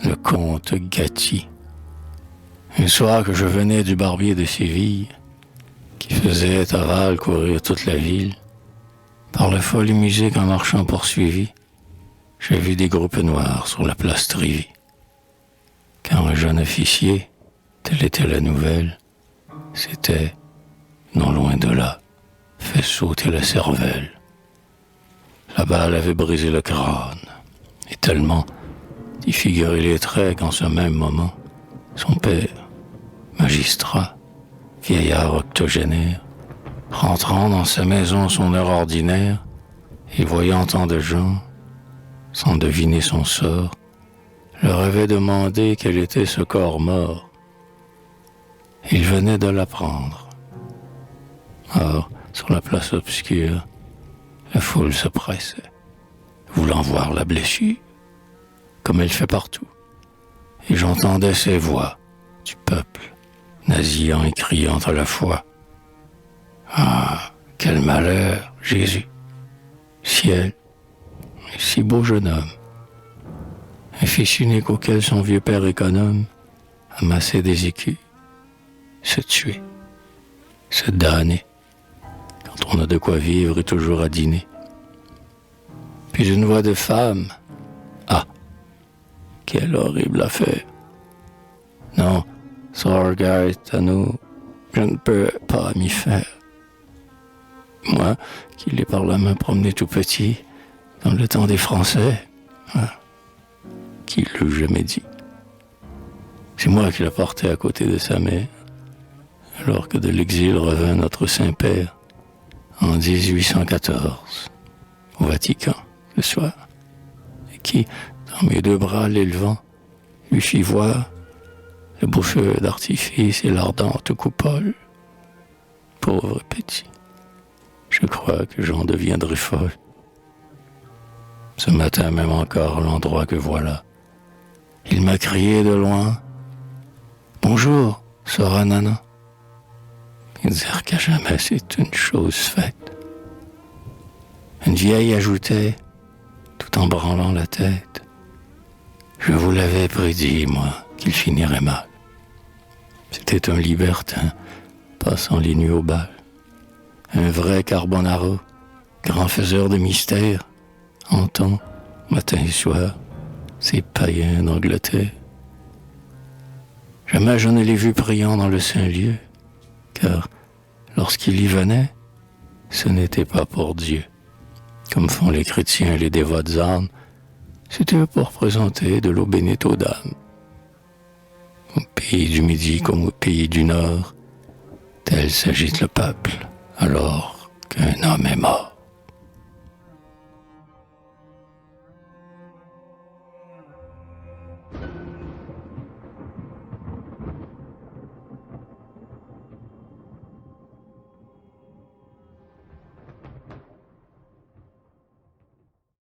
le comte Gatti. Un soir que je venais du barbier de Séville, qui faisait à Val courir toute la ville, par la folle musique en marchant poursuivi, j'ai vu des groupes noirs sur la place Trivy. Quand un jeune officier, telle était la nouvelle, s'était, non loin de là, fait sauter la cervelle. La balle avait brisé le crâne, et tellement défiguré les traits qu'en ce même moment, son père, magistrat, vieillard octogénaire, rentrant dans sa maison son heure ordinaire, et voyant tant de gens, sans deviner son sort, leur avait demandé quel était ce corps mort. Il venait de l'apprendre. Or, sur la place obscure, la foule se pressait, voulant voir la blessure, comme elle fait partout. Et j'entendais ces voix du peuple, nasillant et criant à la fois. Ah, quel malheur, Jésus, ciel, et si beau jeune homme. Un fils unique auquel son vieux père économe amassait des écus, se tuer, se damner, quand on a de quoi vivre et toujours à dîner. Puis une voix de femme, ah, quelle horrible affaire. Non, sœur Gaëtano, je ne peux pas m'y faire. Moi, qui l'ai par la main promené tout petit, dans le temps des Français, qui l'eût jamais dit. C'est moi qui la portais à côté de sa mère, alors que de l'exil revint notre Saint-Père en 1814, au Vatican, le soir, et qui, dans mes deux bras l'élevant, lui fit voir le beau feu d'artifice et l'ardente coupole. Pauvre petit, je crois que j'en deviendrai folle. Ce matin même encore, à l'endroit que voilà, il m'a crié de loin « Bonjour, sœur Nana !» Et dire qu'à jamais c'est une chose faite. Une vieille ajoutait, tout en branlant la tête, « Je vous l'avais prédit, moi, qu'il finirait mal. » C'était un libertin, passant les nuits au bal. Un vrai carbonaro, grand faiseur de mystères, entend, matin et soir, ces païens d'Angleterre. Jamais je ne l'ai vu priant dans le Saint-Lieu, car lorsqu'il y venait, ce n'était pas pour Dieu. Comme font les chrétiens et les dévotes âmes, c'était pour présenter de l'eau bénite aux dames. Au pays du Midi comme au pays du Nord, tel s'agite le peuple, alors qu'un homme est mort.